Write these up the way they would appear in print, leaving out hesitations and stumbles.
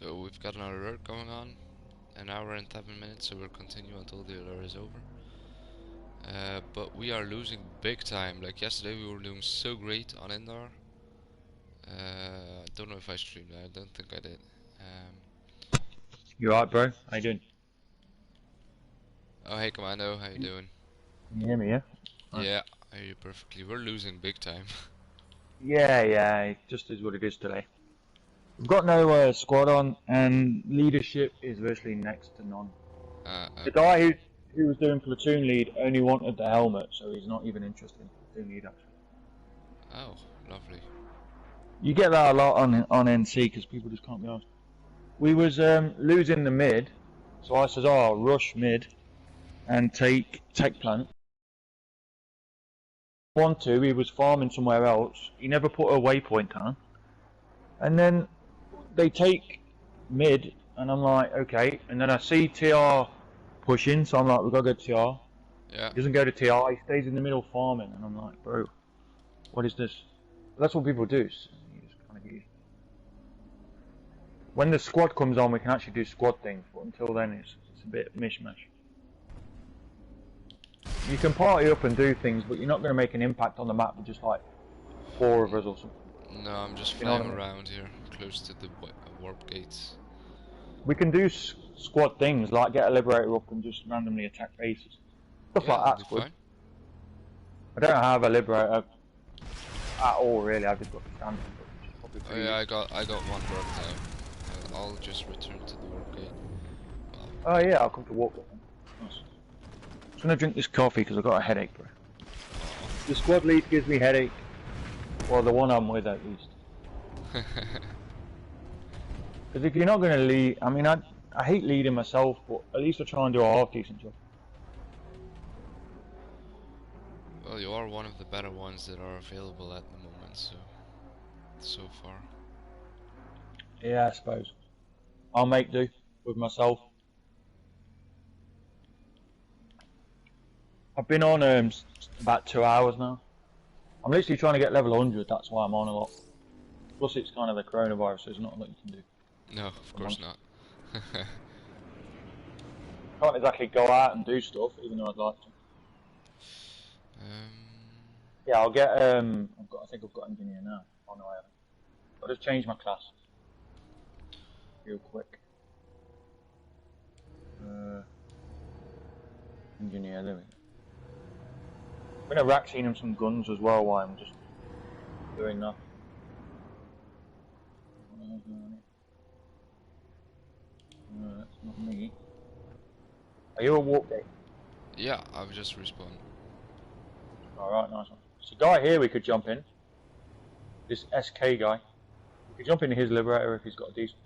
So we've got an alert going on, an hour and 7 minutes, so we'll continue until the alert is over. But we are losing big time. Like yesterday we were doing so great on indoor. Don't know if I streamed that, I don't think I did. You alright, bro? How you doing? Oh hey Commando, how you doing? Can you hear me, yeah? Nice. Yeah, I hear you perfectly. We're losing big time. Yeah, it just is what it is today. We've got no squad on, and leadership is virtually next to none. The Okay. guy who was doing platoon lead only wanted the helmet, so he's not even interested in platoon lead, actually. Oh, lovely. You get that a lot on NC, because people just can't be asked. We was losing the mid, so I says, oh, rush mid, and take plant. 1-2, he was farming somewhere else. He never put a waypoint down. And then they take mid, and I'm like, okay. And then I see TR pushing, so I'm like, we gotta go to TR. Yeah. He doesn't go to TR, he stays in the middle farming, and I'm like, bro, what is this? But that's what people do. So you just kind of get used. When the squad comes on, we can actually do squad things, but until then, it's a bit mishmash. You can party up and do things, but you're not going to make an impact on the map with just like 4 of us or something. No, I'm just You know flying what I mean? around here, close to the warp gates. We can do squad things, like get a Liberator up and just randomly attack bases. Stuff Yeah, like that'll be that's good. fine. I don't have a Liberator at all, really. I've just got the standard, which is probably Oh pretty yeah, useful. I got one warp now. I'll just return to the warp gate. Well, Oh yeah, I'll come to walk with them. Nice. I'm just gonna drink this coffee because I've got a headache, bro. The squad lead gives me headache. Well, the one I'm with at least. Because if you're not gonna lead, I mean, I hate leading myself, but at least I try and do a half decent job. well, you are one of the better ones that are available at the moment, so far. Yeah, I suppose. I'll make do with myself. I've been on about 2 hours now. I'm literally trying to get level 100, that's why I'm on a lot. Plus it's kind of the coronavirus, so there's not a lot you can do. No, of course not. Can't exactly go out and do stuff, even though I'd like to. um, Yeah, I'll get, I think I've got engineer now. Oh no, I haven't. I'll just change my class. Real quick. Engineer, there we go. I'm gonna rack him some guns as well while I'm just doing that. That's not me. Are you a warp gate? yeah, I've just respawned. Alright, nice one. There's a guy here we could jump in. This SK guy. We could jump into his Liberator if he's got a decent.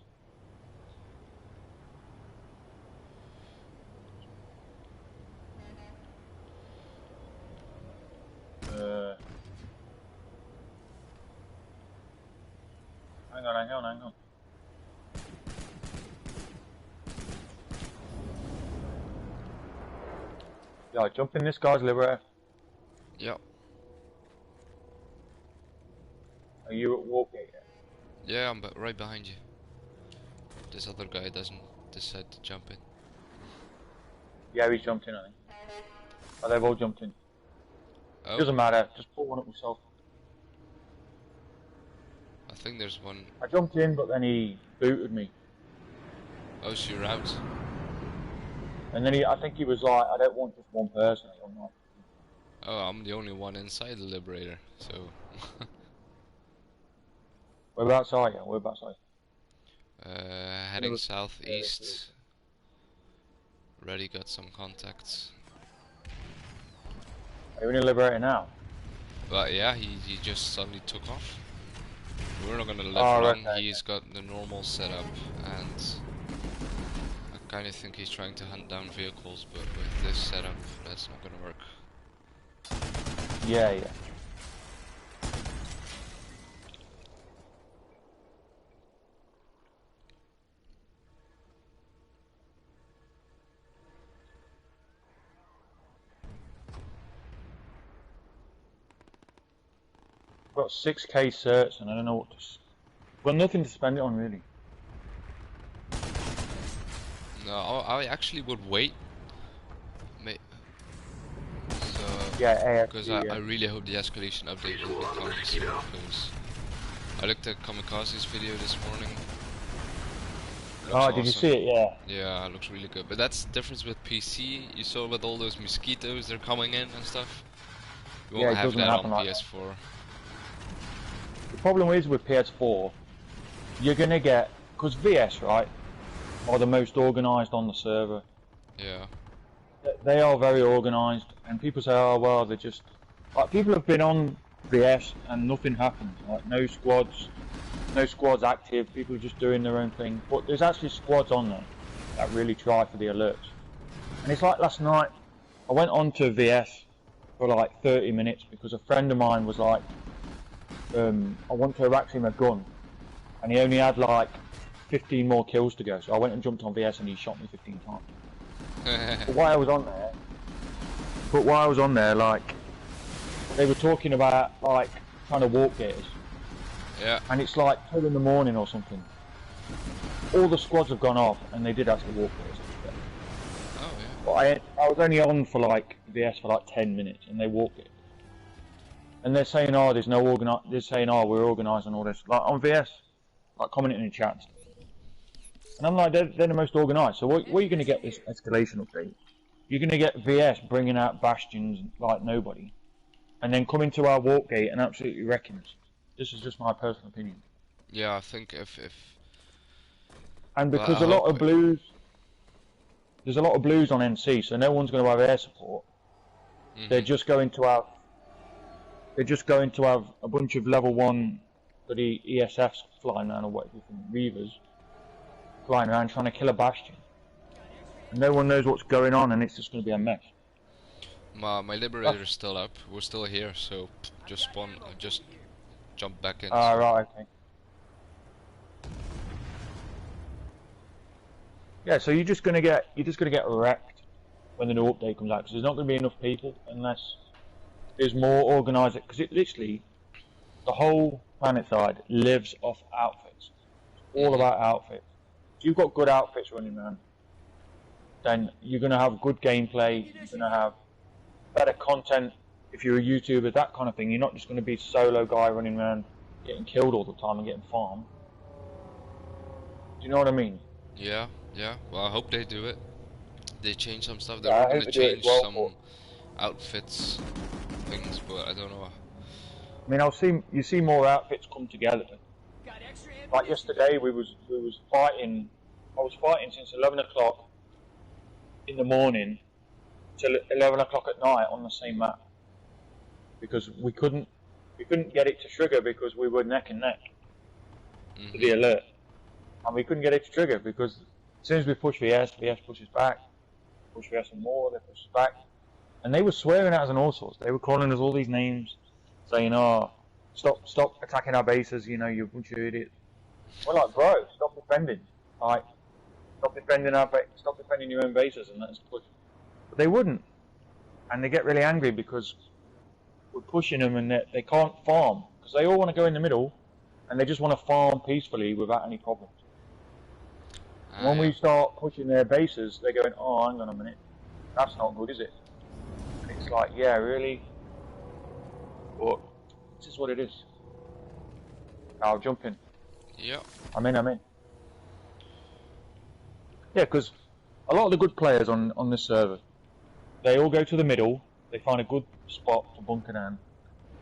Hang on. Yeah, jump in this guy's Liberator. Yeah. Are you at warp gate yet? Yeah, I'm right behind you. This other guy doesn't decide to jump in. Yeah, he's jumped in, I think. Oh, they've all jumped in. Oh, Doesn't matter, just put one up myself. I think there's one. I jumped in, but then he booted me. Oh, so you're out. And then I think he was like, I don't want just one person. I'm like, Oh, I'm the only one inside the Liberator, so. whereabouts are you? Whereabouts are you? Heading southeast. Already got some contacts. Are you in a Liberator now? But yeah, he just suddenly took off. We're not gonna live Oh, long. okay. He's got the normal setup, and I kind of think he's trying to hunt down vehicles, but with this setup, that's not gonna work. Yeah. I've got 6k certs and I don't know what to. I've got nothing to spend it on really. No, I actually would wait. May so, Yeah, because AFC, I yeah. really hope the escalation update will be coming soon. Because I looked at Kamikaze's video this morning. Looks Oh, did you awesome. see it? Yeah. Yeah, it looks really good. But that's the difference with PC. You saw with all those mosquitoes they're coming in and stuff. You Yeah, won't it have doesn't that happen on like that. PS4. The problem is with PS4, you're gonna get, because VS, right, are the most organised on the server. Yeah. They are very organised, and people say, oh well, they're just like, people have been on VS and nothing happens. Like no squads active. People are just doing their own thing. But there's actually squads on there that really try for the alerts. And it's like last night, I went on to VS for like 30 minutes because a friend of mine was like, I want to erect him a gun, and he only had like 15 more kills to go. So I went and jumped on VS, and he shot me 15 times. But while I was on there, like, they were talking about like trying to walk gators, Yeah. and it's like 2 in the morning or something. All the squads have gone off, and they did actually walk gators. Oh yeah. But I was only on for like VS for like 10 minutes, and they walked it. And they're saying, oh, there's no they're saying, oh, we're organised and all this. Like on VS, like commenting in chats. And I'm like, they're the most organised. So what are you going to get this escalation update? You're going to get VS bringing out bastions like nobody, and then come into our walk gate and absolutely wrecking us. This is just my personal opinion. Yeah, I think if And well, because I hope. there's a lot of blues on NC, so no one's going to have air support. They're just going to have a bunch of level 1 bloody ESFs flying around, or whatever, Reavers flying around trying to kill a bastion. And no one knows what's going on, and it's just going to be a mess. My Liberator's still up. We're still here, so just spawn. Just jump back in. Ah, So. right, okay. Yeah, so you're just gonna get wrecked when the new update comes out, because there's not going to be enough people unless there's more organised. Because it literally, the whole Planetside lives off outfits. It's all about outfits. If you've got good outfits running around, then you're going to have good gameplay. You're going to have better content. If you're a YouTuber, that kind of thing, you're not just going to be a solo guy running around getting killed all the time and getting farmed. Do you know what I mean? Yeah, yeah. Well, I hope they do it. They change some stuff. They Yeah, were I hope gonna they do it as change well. some outfits, things, but I don't know. I mean, you see more outfits come together. Like yesterday, we was fighting. I was fighting since 11 o'clock in the morning till 11 o'clock at night on the same map, because we couldn't get it to trigger because we were neck and neck to the alert, and we couldn't get it to trigger because as soon as we push VS pushes back, push VS some more, they push us back, and they were swearing at us and all sorts. They were calling us all these names, saying, "Oh, stop attacking our bases, you know, you bunch of idiots." We're like, bro, stop defending, like, stop defending your own bases and let us push. But they wouldn't, and they get really angry because we're pushing them and they can't farm because they all want to go in the middle, and they just want to farm peacefully without any problems. When we start pushing their bases, they're going, "Oh, hang on a minute, that's not good, is it?" And it's like, yeah, really? But this is what it is. I'll jump in. Yeah. I'm in. Yeah, because a lot of the good players on this server, they all go to the middle, they find a good spot to bunker down,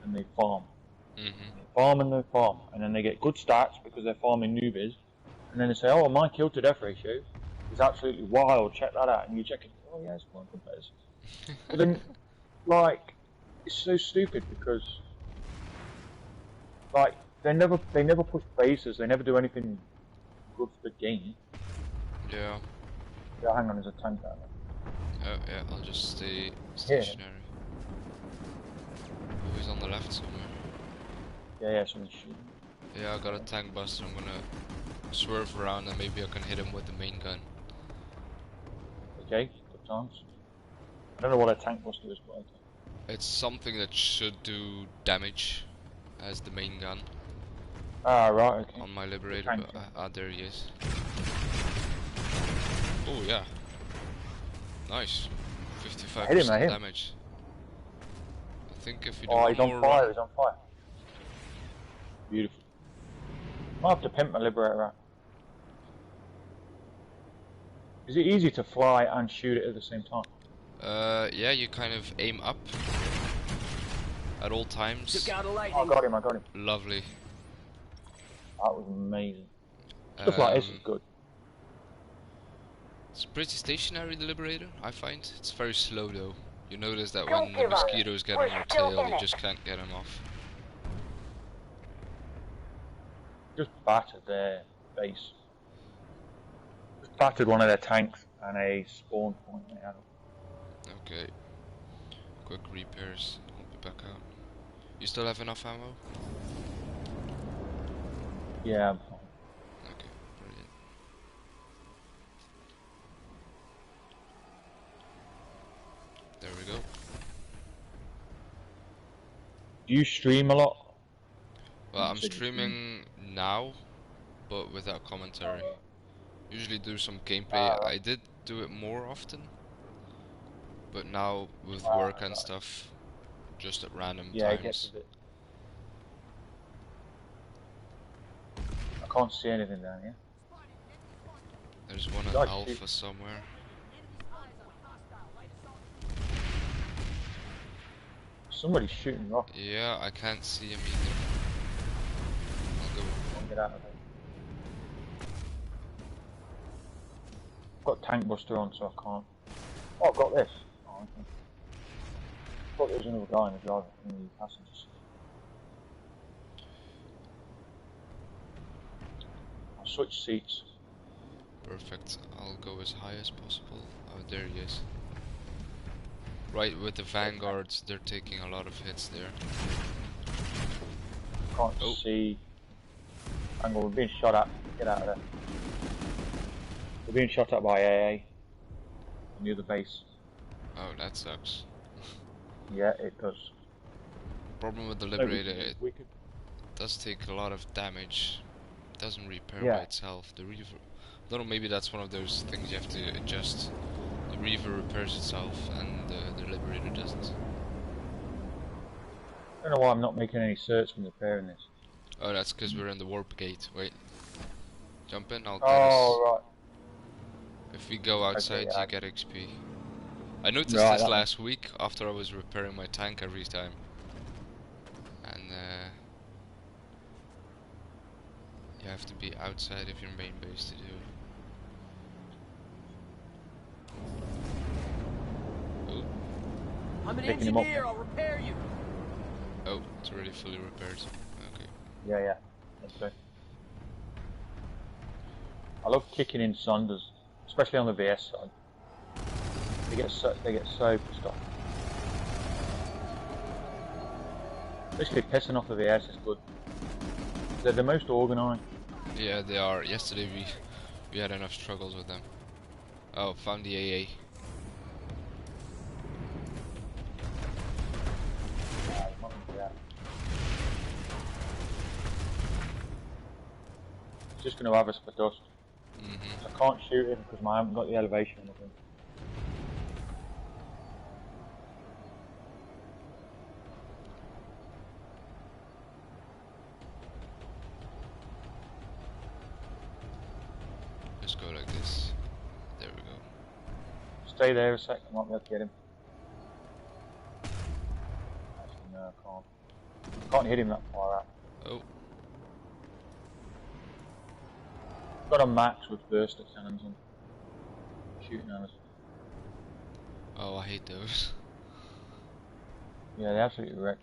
and they farm. They farm, and then they get good stats because they're farming newbies, and then they say, "Oh, my kill to death ratio is absolutely wild, check that out," and you check it, "Oh yeah, it's quite good players." But then, like, it's so stupid because, like, they never push bases, they never do anything good for the game. Yeah. Yeah, hang on, there's a tank down there. Oh yeah, I'll just stay stationary. Oh, he's on the left somewhere. Yeah, someone's shooting. Yeah, I got a tank buster. I'm gonna swerve around and maybe I can hit him with the main gun. Okay, good times. I don't know what a tank buster is, but okay. It's something that should do damage as the main gun. Ah, right, okay. On my Liberator, but there he is. Oh yeah. Nice. I hit him, I 55% hit him. damage. I think if you do Oh, one he's on more fire, run. he's on fire. Beautiful. Might have to pimp my Liberator out. Is it easy to fly and shoot it at the same time? Yeah, you kind of aim up at all times. Took out a Oh, lightning. I got him, I got him. Lovely. That was amazing. Stuff like this is good. It's pretty stationary, the Liberator, I find. It's very slow though. You notice that Don't when the give up. mosquitoes get We're on your still tail, in you it. just can't get them off. Just battered their base. Just battered one of their tanks and a spawn point they had. Okay. Quick repairs. I'll be back out. You still have enough ammo? Yeah, I'm fine. Okay, brilliant. There we go. Do you stream a lot? Well, I'm streaming now, but without commentary. Usually do some gameplay. I did do it more often, but now with work and stuff, just at random Yeah, it gets times. a bit. I can't see anything down here. There's one at God, Alpha shoot. somewhere. Somebody's shooting rockets. Yeah, I can't see him either. I'll go. Can't get out of it. I've got tank buster on, so I can't. Oh, I've got this. Oh, okay. I thought there was another guy in the driver in the passenger seat. I'll switch seats. Perfect. I'll go as high as possible. Oh, there he is. Right, with the vanguards, they're taking a lot of hits there. Can't Oh. see. Hang on, we're being shot at. Get out of there. We're being shot at by AA. Near the base. Oh, that sucks. Yeah, it does. Problem with the No, Liberator, it we could. does take a lot of damage. It doesn't repair Yeah. by itself. The Reaver, I don't know, maybe that's one of those things you have to adjust. The Reaver repairs itself and the Liberator doesn't. I don't know why I'm not making any certs when repairing this. Oh, that's because we're in the warp gate. Wait. Jump in, I'll get us. Oh, right. If we go outside, yeah. you get XP. I noticed Right, this that last week after I was repairing my tank every time. And you have to be outside of your main base to do it. Oh, I'm an Picking him up. engineer. I'll repair you. oh, it's already fully repaired. Okay. Yeah, yeah. That's good. I love kicking in Saunders, especially on the VS side. They get so pissed off. Basically, pissing off the VS is good. They're the most organised. Yeah, they are. Yesterday we had enough struggles with them. Oh, found the AA. It's just going to have us for dust. Mm-hmm. I can't shoot him because I haven't got the elevation on the thing. Just go like this. There we go. Stay there a sec, I might be able to get him. Actually, no, I can't. Can't hit him that far out. Oh, Got a max with burster cannons on. Shooting at us. oh, I hate those. Yeah, they absolutely wreck.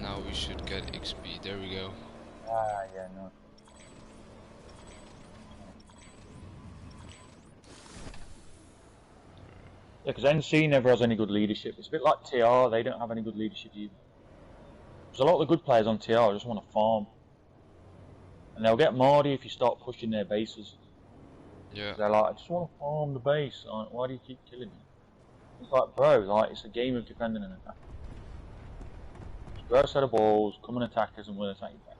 Now we should get XP. There we go. Ah, yeah, no. Yeah, because NC never has any good leadership. It's a bit like TR, they don't have any good leadership either. There's a lot of the good players on TR just want to farm. And they'll get Mardy if you start pushing their bases. Yeah. They're like, I just want to farm the base. Like, why do you keep killing me? It's like, bro, like, it's a game of defending and attack. Throw a set of balls, come and attack us, and we'll attack you back.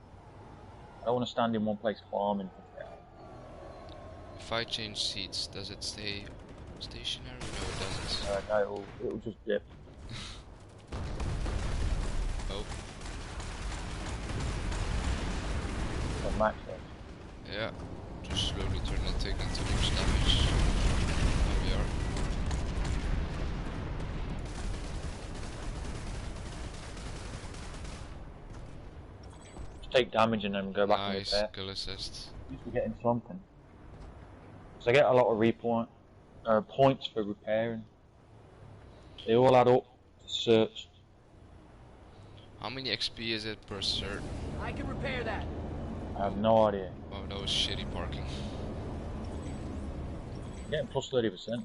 I don't want to stand in one place farming for 3 hours. If I change seats, does it stay stationary? No, it doesn't. It'll just dip. Oh. On max there. Yeah. Just slowly turn not taking too much damage. There we are. Just take damage and then go back and Nice, repair. kill assist. At least we're getting something. So I get a lot of points for repairing. They all add up to certs. How many XP is it per cert? I can repair that. I have no idea. Oh, that was shitty parking. I'm getting plus 30%.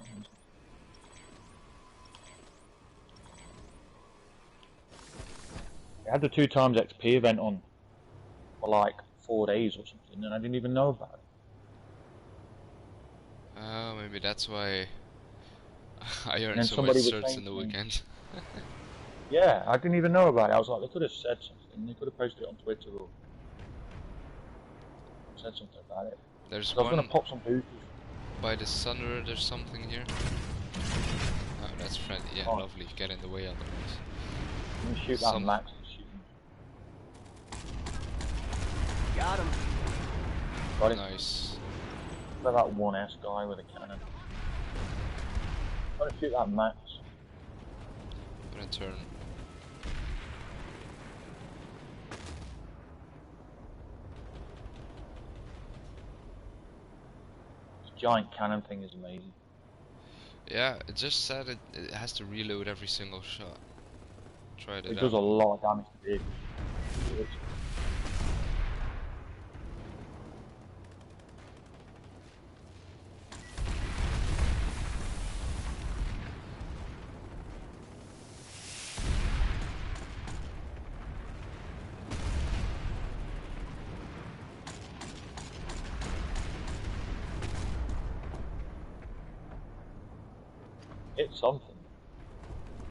I had the 2 times XP event on for like 4 days or something, and I didn't even know about it. Oh, maybe that's why I then earned so much somebody was certs saying in the to me- weekend. Yeah, I didn't even know about it. I was like, they could have said something. They could have posted it on Twitter or said something about it. There's So I was one going to pop some boosters. by the sunner, there's something here. Oh, that's friendly. Yeah, Oh. lovely. Get in the way otherwise. I'm going to shoot that Some- max and shoot him. Got him. Got him. Nice. Look at that 1S guy with a cannon. I'm going to shoot that max. I'm gonna turn. This giant cannon thing is amazing. Yeah, it just said it has to reload every single shot. Tried it It out. does a lot of damage to vehicles. It's something.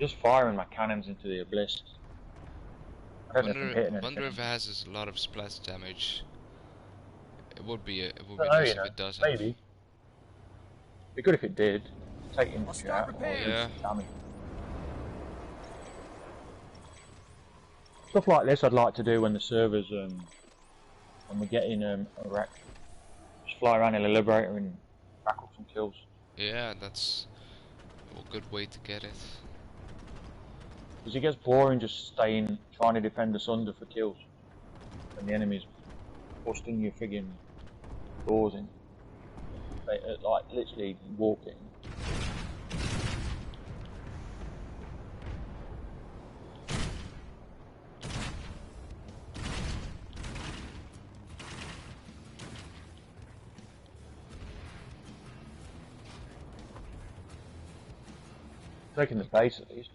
Just firing my cannons into the abyss. I don't know if I'm hitting anything. Wonder if it has a lot of splash damage. It would be I don't know, nice you if know, it does. maybe. It'd be good if it did. Take I'll infantry start out or repairs. Yeah. damage. Stuff like this I'd like to do when the servers, when we're getting a wreck. Just fly around in a liberator and rack up some kills. Yeah, that's a good way to get it. Because it gets boring just trying to defend the Sunder for kills. When the enemy's busting your friggin' doors in. Like, literally walking. Taking the base at least.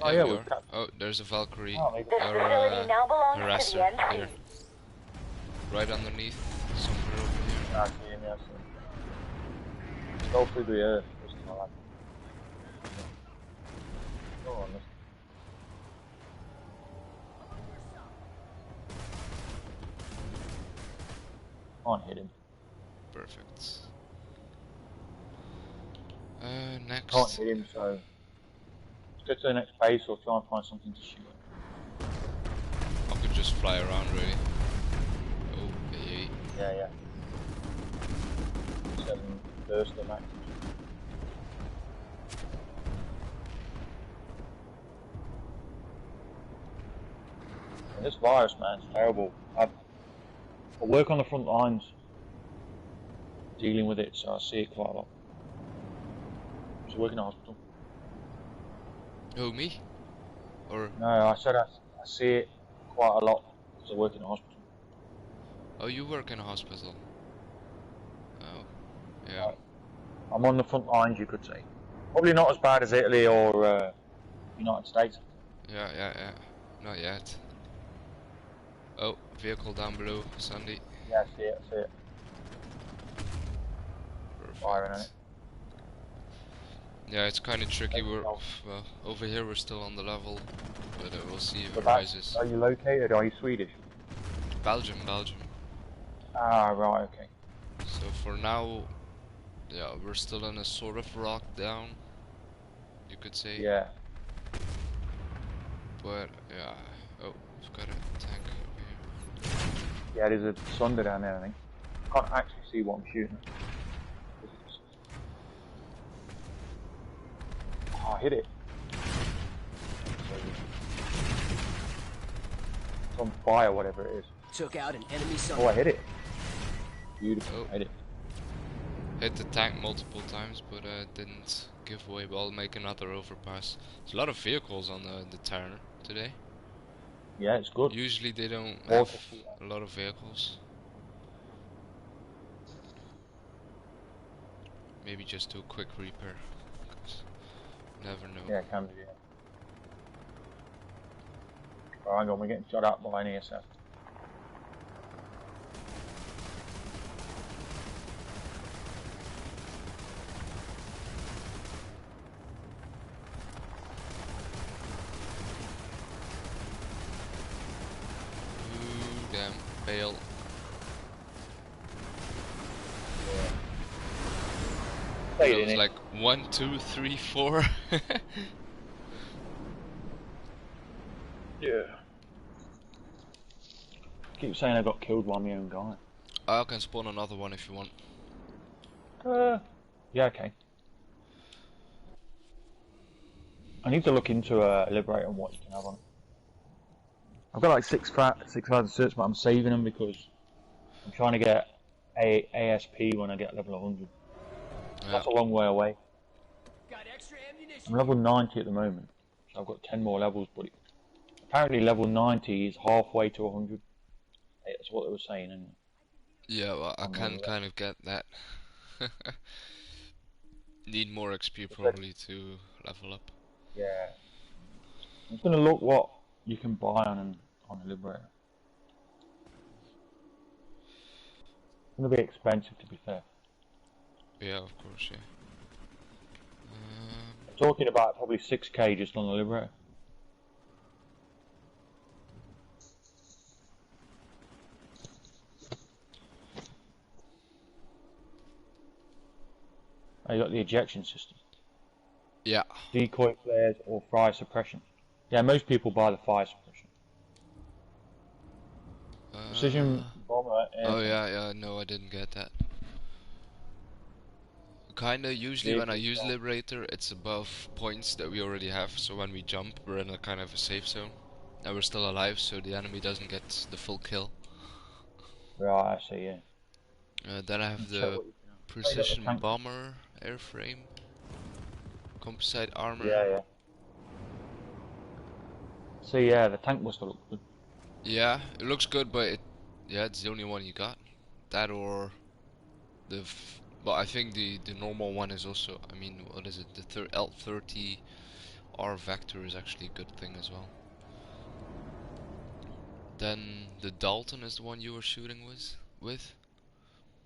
Oh yeah, we we've are. got. Oh, there's a Valkyrie. Oh, maybe. This facility now belongs to the harasser NC. here. Right underneath, somewhere over here. I see him, yeah, I see him. Just go through the earth. Just like that. Go on, let's. Can't hit him. Perfect. Can't Next. hit him, so. Let's go to the next base or try and find something to shoot at. I could just fly around really. Oh, yeah. Yeah. 7 burst the max. And this virus, man, is terrible. I work on the front lines dealing with it, so I see it quite a lot. I work in a hospital. Oh, me? Or No, I said I see it quite a lot because I work in a hospital. oh, you work in a hospital. Oh, yeah. I'm on the front lines, you could say. Probably not as bad as Italy or United States. Yeah. Not yet. Oh, vehicle down below, Sandy. Yeah, I see it. Perfect. Firing on it. Yeah, it's kind of tricky. Maybe We're not. well over here. We're still on the level, but we'll see if But it rises. are you located? Are you Swedish? Belgium, Belgium. Ah, right, okay. So for now, yeah, we're still in a sort of rock down, you could say. Yeah. But yeah, oh, we've got a tank over here. Yeah, there's a Sunder down there, I think. I can't actually see what I'm shooting. Oh, I hit it. It's on fire, whatever it is. Took out an enemy Oh, I submarine. hit it. Beautiful. Oh. I hit it. Hit the tank multiple times, but didn't give way. But I'll make another overpass. There's a lot of vehicles on the Turner today. Yeah, it's good. Usually they don't More have to see. a lot of vehicles. Maybe just do a quick repair. 'Cause never know. Yeah, can do, yeah. Oh, hang on, we're getting shot at by an ESF. Ooh, damn, fail. Stayed That in was it. like 1, 2, 3, 4. Yeah. Keep saying I got killed by my own guy. I can spawn another one if you want. Yeah, okay. I need to look into Liberator and what you can have on it. I've got like 6,000 certs, but I'm saving them because I'm trying to get ASP when I get level 100. Yeah. That's a long way away. Got extra ammunition. I'm level 90 at the moment, so I've got 10 more levels, but apparently level 90 is halfway to 100. That's what they were saying. And Yeah, well, I can kind of get that. Need more XP probably to level up. yeah, I'm just gonna look what you can buy on a Liberator. It's gonna be expensive, to be fair. Yeah, of course, yeah. I'm talking about probably 6k just on the Liberator. Oh, you got the ejection system. Yeah. Decoy flares or fire suppression. Yeah, most people buy the fire suppression. Precision bomber. Oh yeah, yeah. No, I didn't get that. Kinda usually when I use Liberator, it's above points that we already have. So when we jump, we're in a kind of a safe zone, and we're still alive, so the enemy doesn't get the full kill. Right, I see. Yeah. Then I have the precision bomber airframe, composite armor. Yeah, yeah. See, yeah, the tank must have looked good. Yeah, it looks good, but yeah, it's the only one you got. That or the, but I think the normal one is also. I mean, what is it? The L30R Vector is actually a good thing as well. Then the Dalton is the one you were shooting with.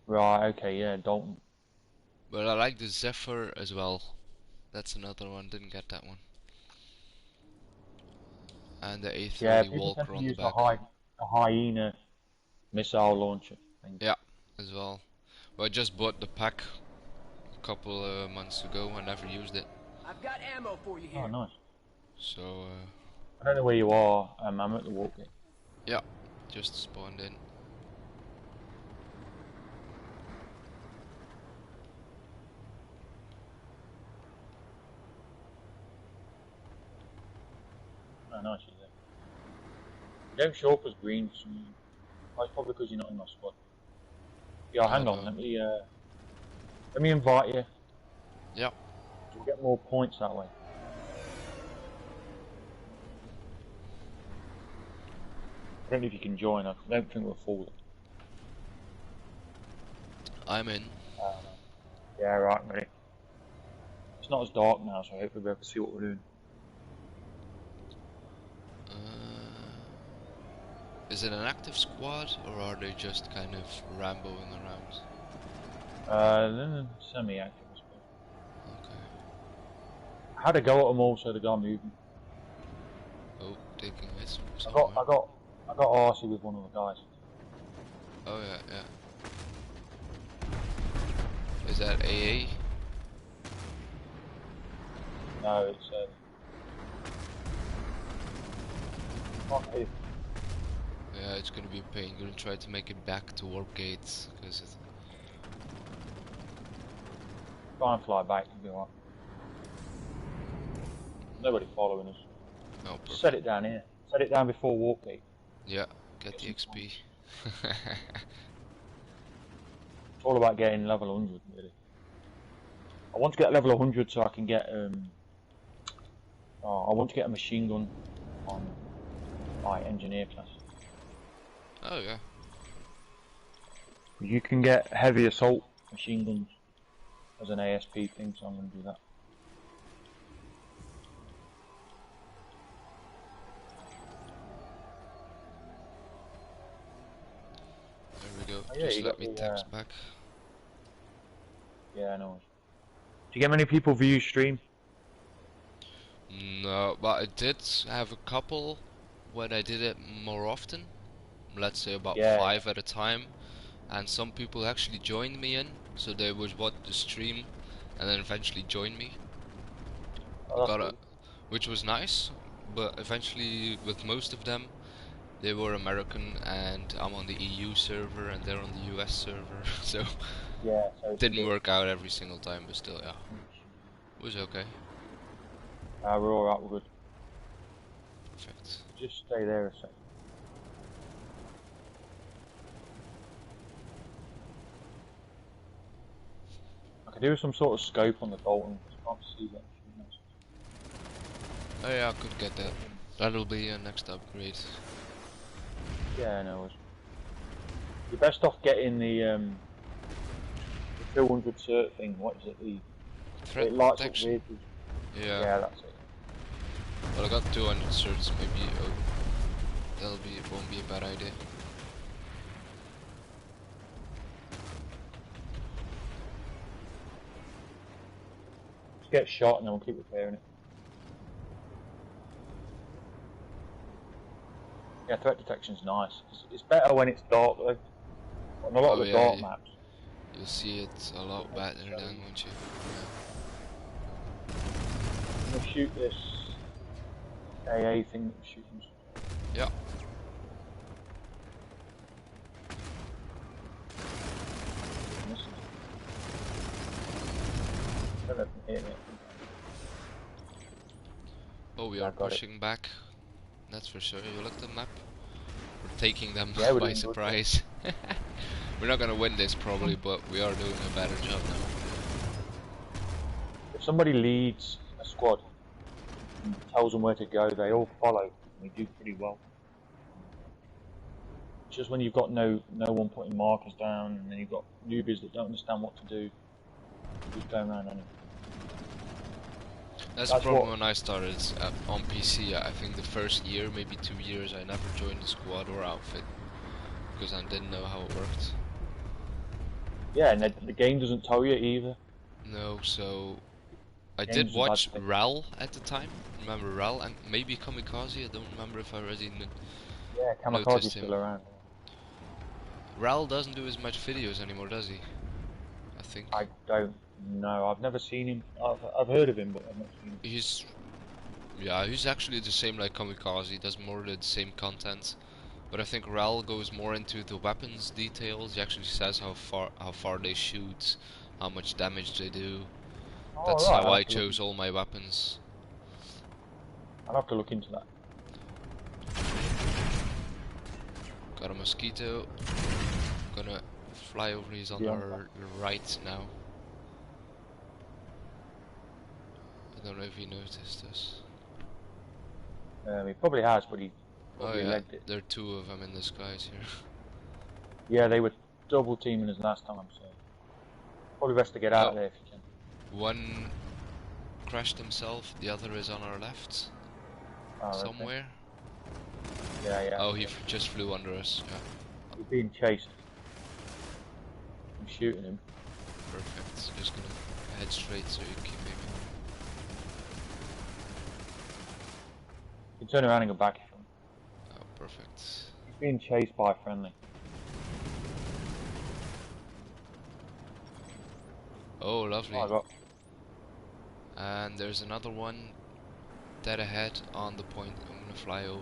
Right, okay, yeah, Dalton. But I like the Zephyr as well. That's another one. Didn't get that one. And the Yeah, A30 people tend Walker to on the use back. the hyena missile launcher thing. Yeah, as well. But I just bought the pack a couple months ago. I never used it. I've got ammo for you here. Oh, nice. So I don't know where you are. I'm at the walk gate. yeah, just spawned in. Oh, nice, you're there. You don't show up as green for some reason. That's probably because you're not in my squad. Yeah, hang on. Let me invite you. Yeah. You'll get more points that way. I don't know if you can join us. I don't think we're full. I'm in. Yeah, right, ready. It's not as dark now, so hopefully we'll be able to see what we're doing. Is it an active squad, or are they just kind of ramboing around? Then semi-active, I suppose. Okay. I had a go at them all, so they got moving. Oh, taking this from I somewhere. got arsey with one of the guys. Oh yeah, yeah. Is that AA? No, it's okay. Yeah, it's gonna be a pain. Gonna try to make it back to warp gates, because it's... Try and fly back, you'll be alright. Nobody following us. Oh, perfect. Set it down here. Set it down before warp gate. Yeah, get the XP. It's all about getting level 100, really. I want to get level 100 so I can get I want to get a machine gun on my engineer class. Oh yeah. You can get heavy assault machine guns as an ASP thing, so I'm going to do that. There we go. Oh, yeah, Just you let got me the, text back. Yeah, I know. Do you get many people view your stream? No, but I did have a couple when I did it more often. Let's say about Yeah. 5 at a time. And some people actually joined me in, so they would watch the stream and then eventually join me. Oh, that's good. Which was nice, but eventually with most of them, they were American and I'm on the EU server and they're on the US server, so Yeah, so it didn't work out every single time, but still, yeah, it was okay. We're alright, we're good. Perfect. Just stay there a sec. I could do some sort of scope on the Dalton, I can't see that. Oh yeah, I could get that. That'll be a next upgrade. Yeah, no worries. You're best off getting the 200 cert thing, what is it, Threat it lights protection? up vehicles. Yeah. Yeah, that's it. Well, I got 200 certs, maybe, it won't be a bad idea. Just get shot and then we'll keep repairing it. Yeah, threat detection's nice. It's better when it's dark though. On a lot of the dark maps. You'll see it a lot better then, won't you? I'm gonna shoot this AA thing that we're shooting. Yeah. Don't know if I'm hitting it. Oh, we are pushing back. That's for sure. You look at the map. We're taking them by surprise. We're not gonna win this probably, but we are doing a better job now. If somebody leads a squad and tells them where to go, they all follow. We do pretty well. It's just when you've got no one putting markers down, and then you've got newbies that don't understand what to do, just going around on it. That's the problem when I started on PC. I think the first year, maybe 2 years, I never joined a squad or outfit because I didn't know how it worked. Yeah, and the game doesn't tell you either. No, so I did watch RAL at the time. Remember RAL and maybe Kamikaze? I don't remember if I already yeah, Kamikaze's still around. RAL doesn't do as much videos anymore, does he? I think. I don't know. I've never seen him. I've heard of him, but I've not seen him. He's actually the same like Kamikaze. He does more of the same content. But I think RAL goes more into the weapons details. He actually says how far they shoot, how much damage they do. That's how I chose all my weapons. I'll have to look into that. Got a mosquito. Gonna fly over. He's on our right now. I don't know if he noticed us. He probably has, but he probably legged it. There are 2 of them in the skies here. Yeah, they were double teaming us last time, so probably best to get out of there if you can. One crashed himself, the other is on our left. Somewhere. Okay. Yeah. Oh, he just flew under us. Yeah. He's being chased. I'm shooting him. Perfect. Just gonna head straight so you keep aiming. can turn around and go back if you want. Oh, perfect. He's being chased by a friendly. Oh, lovely. Oh, I got. And there's another one dead ahead on the point. I'm gonna fly over.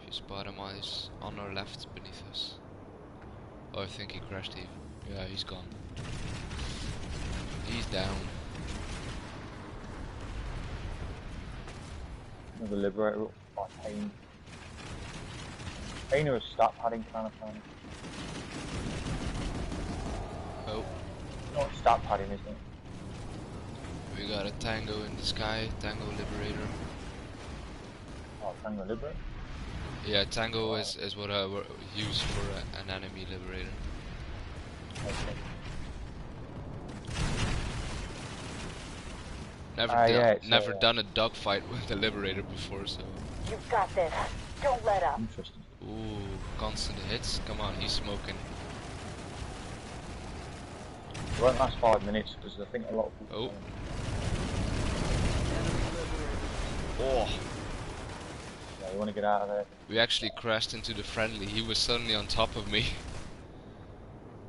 If you spot him, he's on our left beneath us. Oh, I think he crashed even. Yeah, he's gone. He's down. Another liberator up by Pain. Pain or a stat padding kind of thing. Oh, Not stat padding, isn't it? we got a Tango in the sky. Tango Liberator. Oh, Tango Liberator? Yeah, Tango is what I use for an enemy Liberator. Okay. Never done a dogfight with a Liberator before, so. You've got this. Don't let up. Interesting. Ooh, constant hits. Come on, he's smoking. It won't last 5 minutes because I think a lot of people. Oh, Yeah, you want to get out of there. we actually crashed into the friendly. He was suddenly on top of me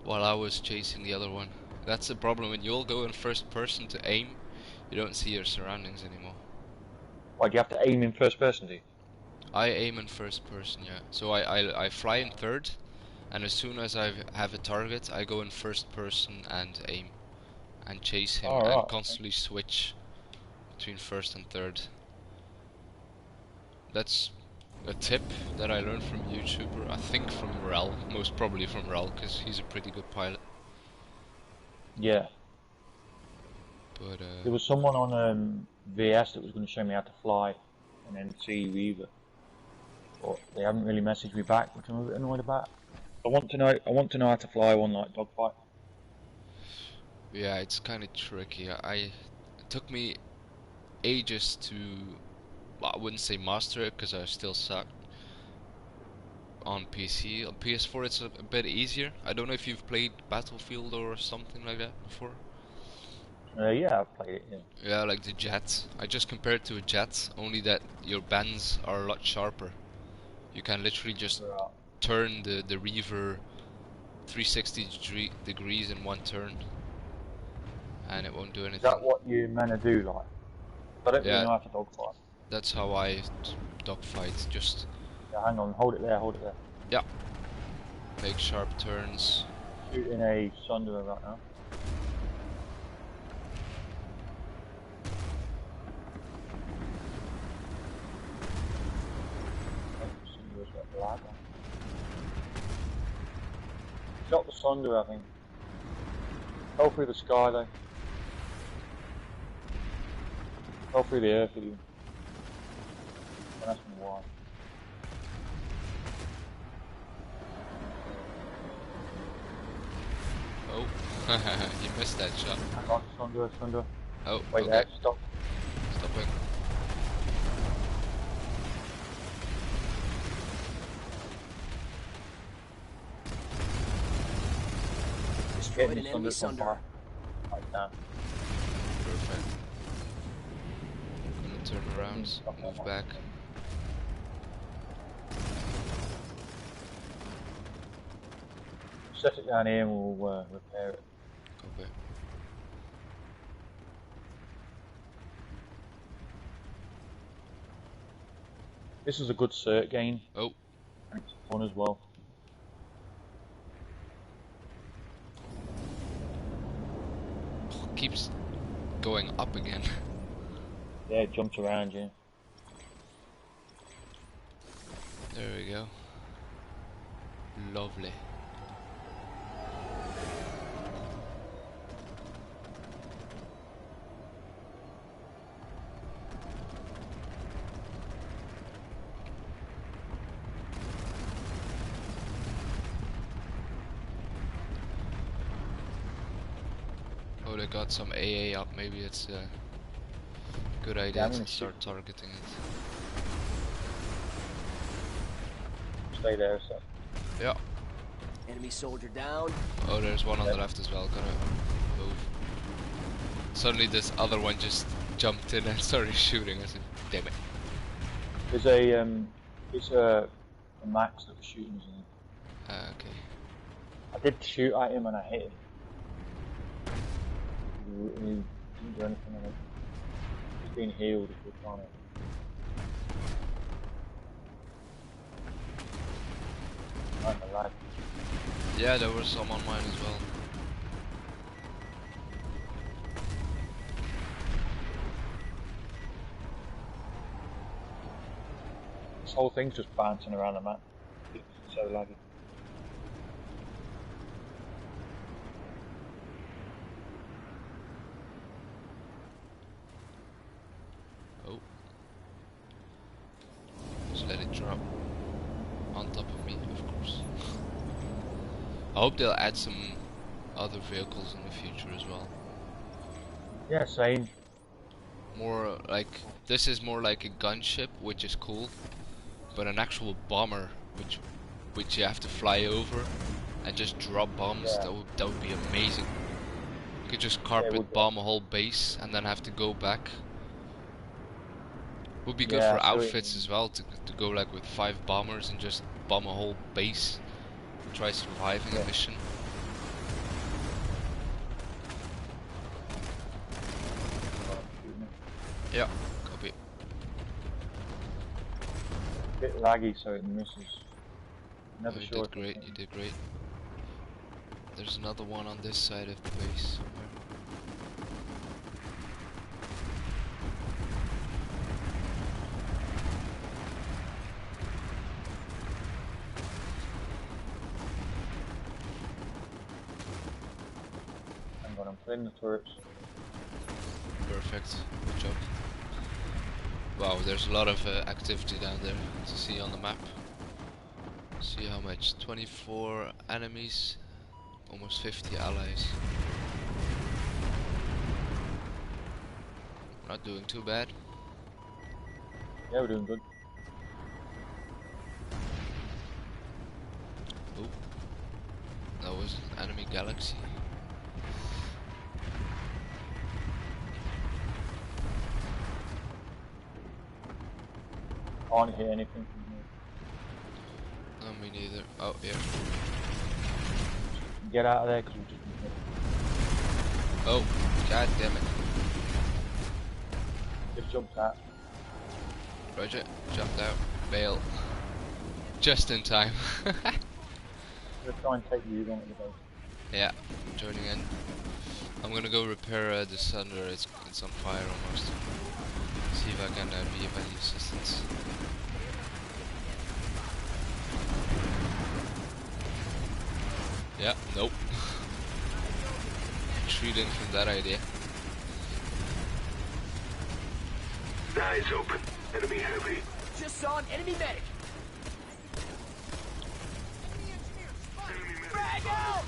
while I was chasing the other one. That's the problem when you all go in first person to aim. You don't see your surroundings anymore. Why, do you have to aim in first person, do you? I aim in first person, yeah. So I fly in third, and as soon as I have a target, I go in first person and aim, and chase him, Oh, and right. constantly switch between first and third. That's a tip that I learned from a YouTuber, I think from Rel, most probably from Rel, because he's a pretty good pilot. Yeah. But There was someone on VS that was going to show me how to fly and then see Weaver. But they haven't really messaged me back, which I'm a bit annoyed about. I want to know how to fly one like dogfight. yeah, it's kind of tricky. It took me ages to, well, I wouldn't say master it because I still suck on PC. On PS4 it's a bit easier. I don't know if you've played Battlefield or something like that before. Yeah, I've played it, yeah. Yeah, like the jet. I just compared to a jet, only that your bends are a lot sharper. You can literally just Right. turn the Reaver 360 degrees in one turn, and it won't do Is that anything. what you meant to do, like? I don't really Yeah, know how to dogfight. that's how I dogfight. Just Yeah, hang on, hold it there, hold it there. yeah, make sharp turns. Shooting a Sunderer right now. Sunderer's got the lag on. Shot the Sunderer, I think. Fell through the sky though. Fell through the earth with you. Don't ask me why. Oh, you missed that shot. Hang on, Sunderer. Oh, Wait okay. there, stop. Stopping. Destroyed Getting an enemy Sunderer on Sunderer. fire. Right down. Perfect. Gonna turn around, move back. Set it down here and we'll repair it. Okay. This is a good cert gain. Oh, And it's fun as well. keeps going up again. Yeah, it jumps around you. There we go. Lovely. Oh, they got some AA up. Maybe it's a good idea I'm to gonna start targeting it. Stay there, so. Yeah. Enemy soldier down. Oh, there's one on the left as well. Gotta move. Suddenly, this other one just jumped in and started shooting. I said, "Damn it!" There's a it's a Max that was shooting us. Okay. I did shoot at him and I hit him. He didn't do anything on it. He's being healed if we're trying to. I'm a lad. Yeah, there was some on mine as well. This whole thing's just bouncing around the map. It's so laggy. Oh. Just let it drop on top of me, of course. I hope they'll add some other vehicles in the future as well. Yeah, same. More like, this is more like a gunship, which is cool, but an actual bomber, which you have to fly over and just drop bombs. Yeah. That would be amazing. You could just carpet bomb a whole base and then have to go back. Would be good for outfits as well, to go like with 5 bombers and just bomb a whole base. Try surviving a mission. Yeah, copy. A bit laggy so it misses. Never You sure. did great, you did great. There's another one on this side of the base somewhere. I'm clearing the turrets. Perfect, good job. Wow, there's a lot of activity down there to see on the map. See how much? 24 enemies, almost 50 allies. Not doing too bad. Yeah, we're doing good. Oh, that was an enemy galaxy. Can't hit anything from here. No, me neither. Oh, yeah. Get out of there because we've just been hit. Oh, god damn it. Just jumped out. Roger, jumped out. Bail. Just in time. Let's try and take you on the base. Yeah, joining in. I'm gonna go repair the Sunder, it's on fire almost. See if I can be of any assistance. Yeah, nope. Retreating from that idea. Eyes open. Enemy heavy. Just saw an enemy medic. Frag out!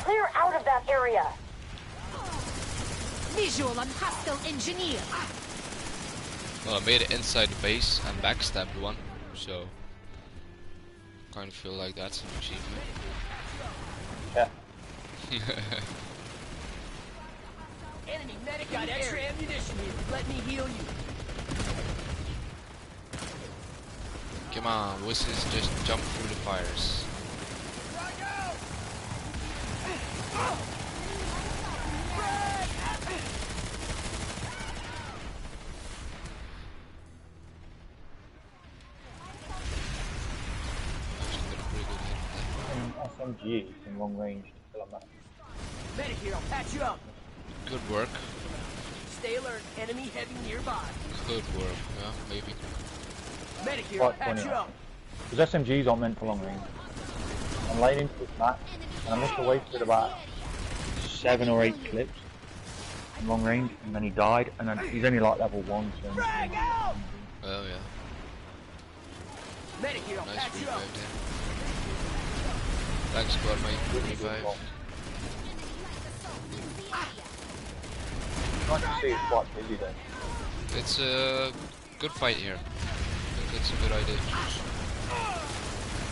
Clear out of that area. Visual on hostile engineer. Well, I made it inside the base and backstabbed one, so kind of feel like that's an achievement. Yeah. Enemy medic got extra ammunition here. Let me heal you. Come on, wusses, just jump through the fires. SMG in long range to kill a map. Medic here, I'll patch you up. Good work. Stay alert. Enemy heavy nearby. Good work, yeah, maybe. Medic here, I'll Quite patch funny, you up. Because SMGs aren't meant for long range. I'm laying into this map and I missed away with about 7 or 8 clips in long range, and then he died, and then he's only like level 1, so... Frag out! Oh yeah, Medic here, I'll nice patch you up. revive there. Thanks squad mate, revive. Nice to see it's quite busy then. It's a good fight here. I think it's a good idea.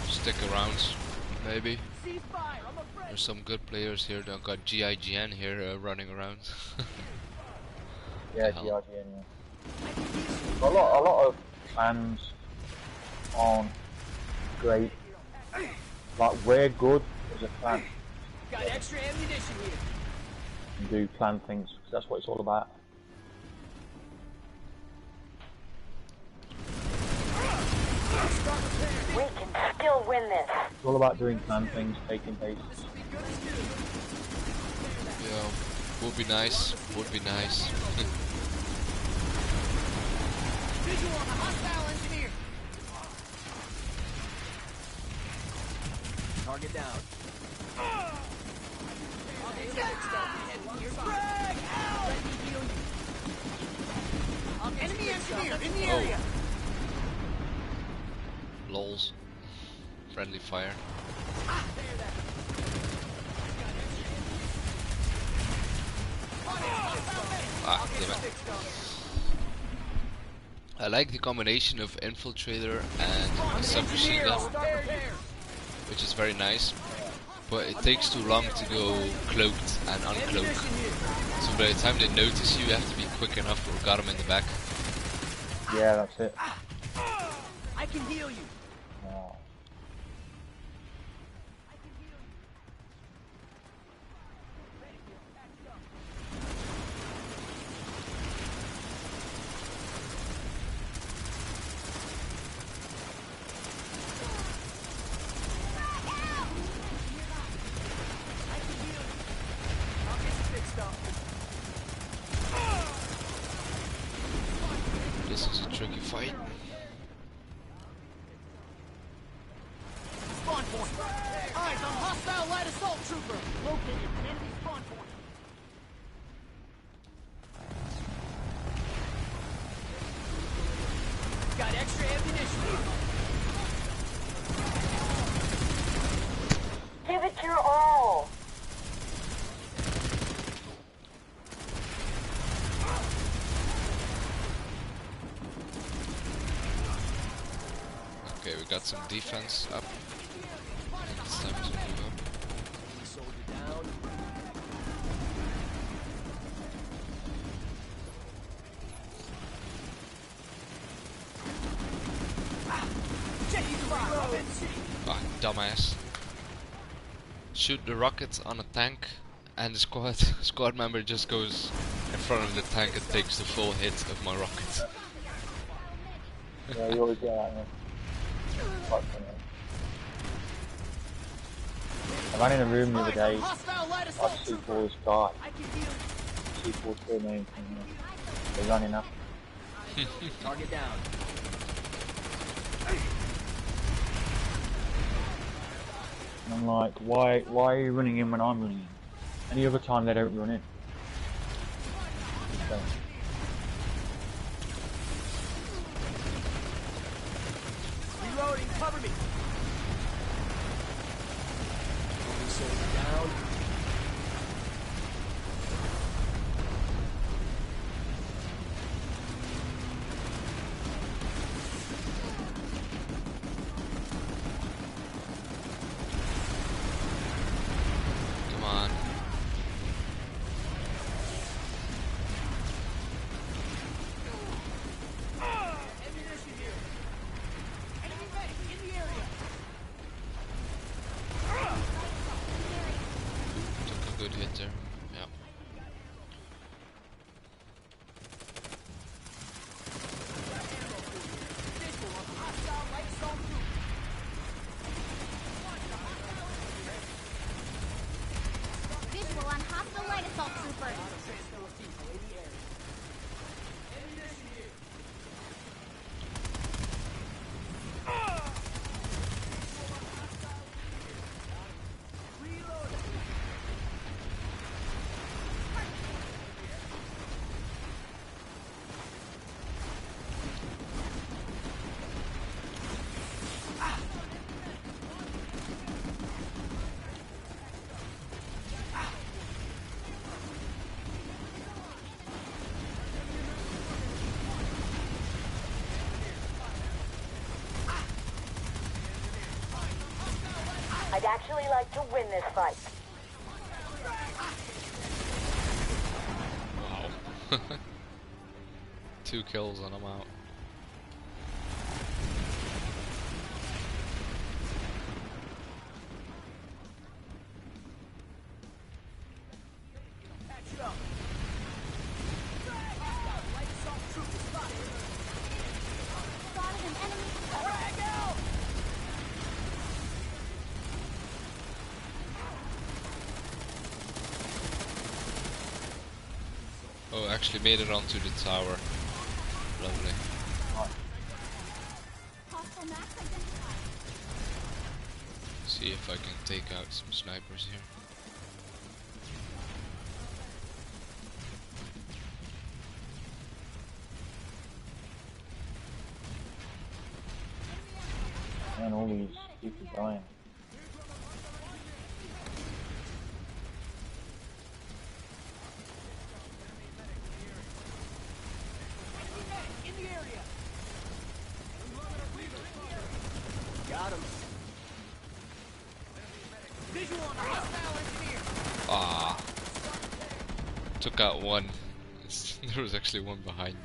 Stick around. maybe. Ceasefire, I'm afraid. There's some good players here. They've got GIGN here running around. Yeah, The hell? GRG anyway. A lot of fans aren't great. Like, we're good as a clan Got extra ammunition here. and do clan things, because that's what it's all about. We can still win this. It's all about doing clan things, taking bases. Yeah, would be nice. Would be nice. Visual on a hostile engineer. Target down. Frag out! Enemy engineer in the area. Lols. Friendly fire. Ah, damn it. I like the combination of infiltrator and submachine gun, which is very nice, but it takes too long to go cloaked and uncloak. So by the time they notice you, you have to be quick enough or got them in the back. Yeah, that's it. I can heal you. Oh. This is a tricky fight. Spawn point. Eyes on hostile light assault trooper. Located enemy spawn point. Got extra ammunition. Give it your all. Okay, we got some defense up. It's time to move up. Soldier down. Ah, dumbass. Shoot the rocket on a tank, and the squad member just goes in front of the tank and takes the full hit of my rocket. Yeah, you always get that, man. Quite funny. I ran in a room the other day, I see for this guy. C4 still main thing. They're running up. Target down. And I'm like, why are you running in when I'm running in? Any other time they don't run in. So, Reloading, cover me. Soldier down. Come on. Ammunition here. Enemy medic in the area. Took a good hit there. Yeah. Visual on hostile light assault trooper. Visual on hostile light assault trooper. I'd actually like to win this fight. Wow. 2 kills and I'm out. Spotted an enemy. Oh, actually made it onto the tower. Lovely. Hostile max identified. See if I can take out some snipers here. Man, all these people dying. In the area. Got him. Visual on a hostile engineer. Ah. Took out one. There was actually one behind me.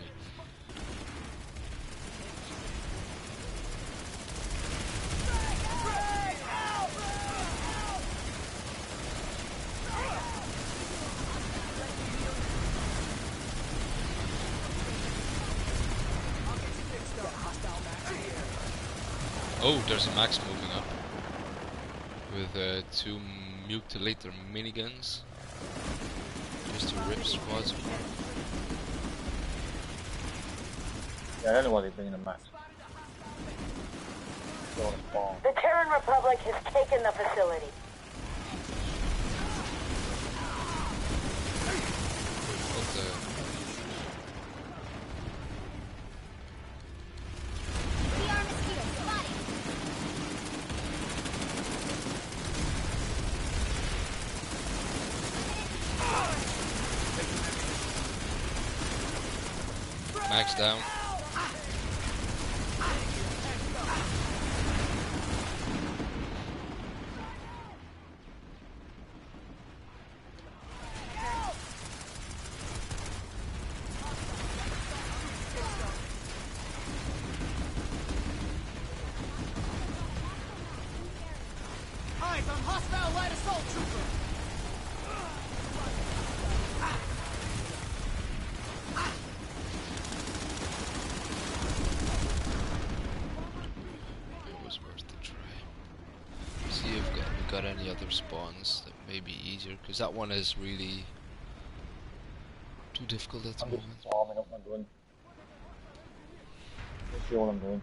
Oh, there's a max moving up with 2 mutilator miniguns just to rip squads apart. Yeah, I don't know why they're bringing a max. The Terran Republic has taken the facility. What the? VR mosquito spotted. Max down. Eyes on hostile light assault trooper. It was worth the try. See if we got any other spawns that may be easier, because that one is really too difficult at the I'm just moment. farming up my gun. That's all I'm doing.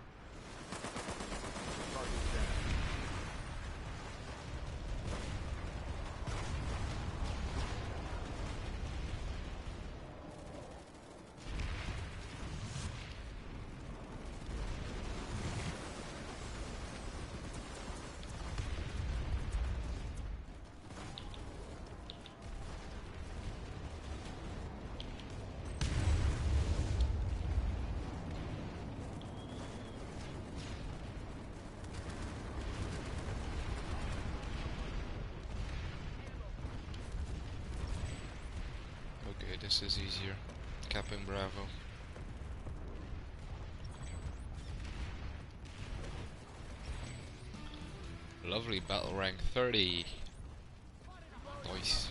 Okay, this is easier. Capping Bravo. Lovely battle rank 30. Nice.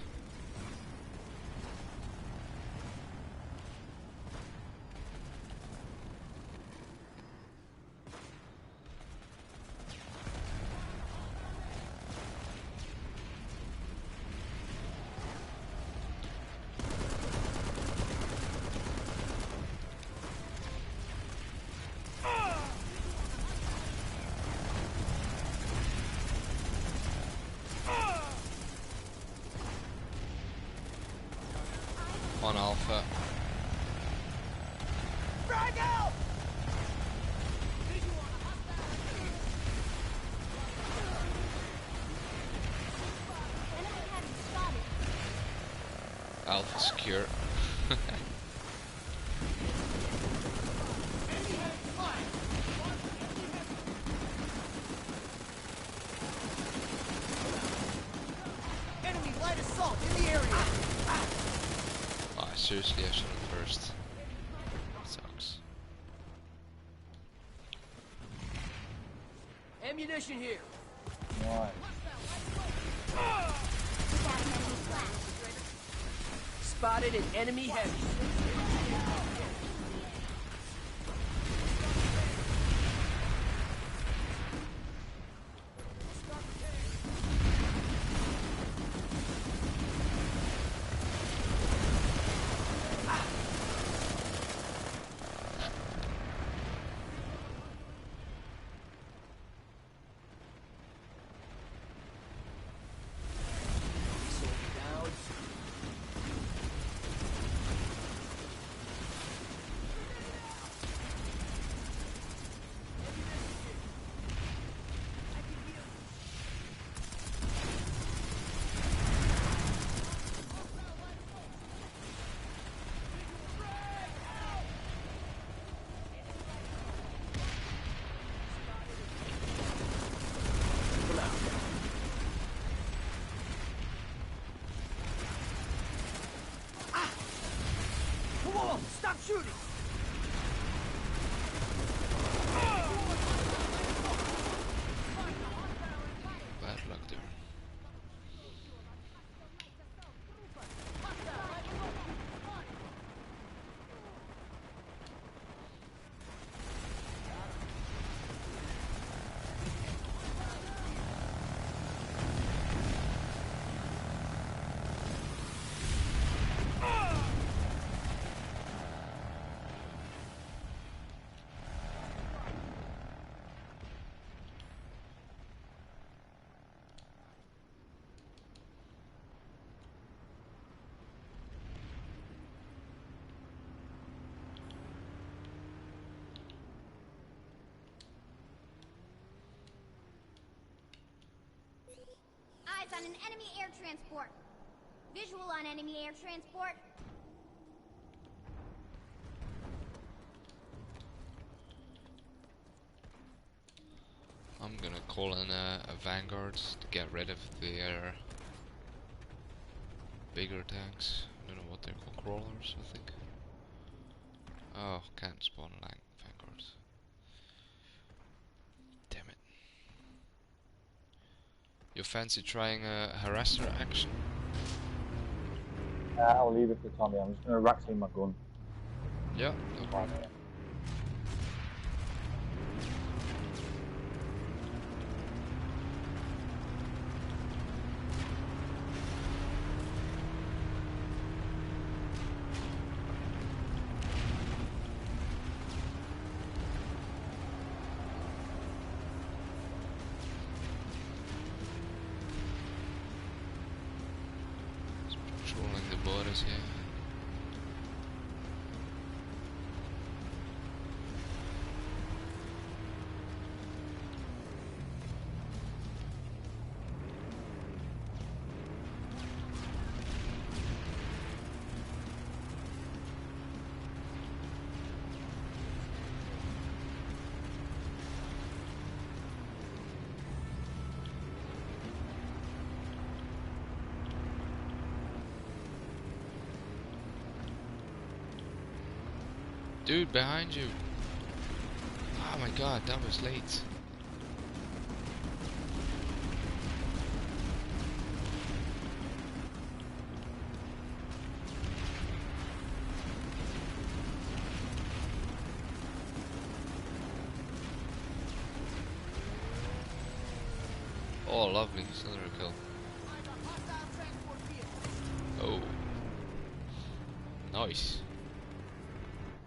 On Alpha. Frag out! Enemy having spotted. Alpha secure. seriously, I should have first. Sucks. Ammunition here. Right. Without an enemy flash. Spotted an enemy heavy. Stop shooting! Bad luck there. Eyes on an enemy air transport. Visual on enemy air transport. I'm gonna call in a vanguard to get rid of the bigger tanks. I don't know what they're called, crawlers, I think. Oh, can't spawn a vanguard. Damn it. You fancy trying a harasser action? I'll leave it for Tommy. I'm just going to rack in my gun. Yeah, no problem. Patrolling the borders here. Dude, behind you! Oh my god, that was late. Oh, lovely, another kill. Oh. Nice.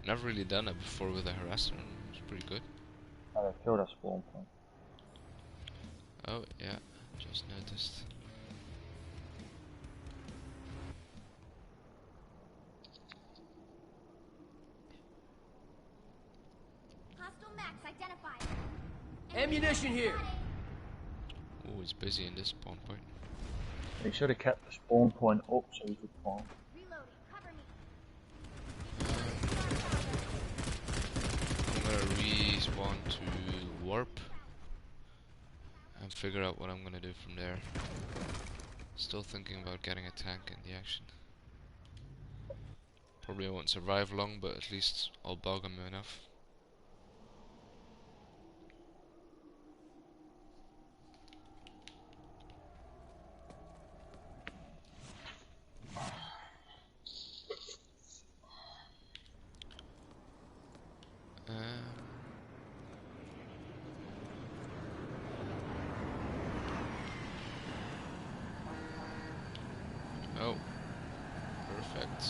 Never really done it before with a harasser, and it's pretty good. I killed a spawn point. Oh, yeah, just noticed. Hostile max identified. Ammunition here. Oh, it's busy in this spawn point. They should have kept the spawn point up so we could farm. Reloading. Cover me. I'm gonna respawn to warp and figure out what I'm gonna do from there. Still thinking about getting a tank in the action. Probably won't survive long, but at least I'll bug him enough. Oh, perfect.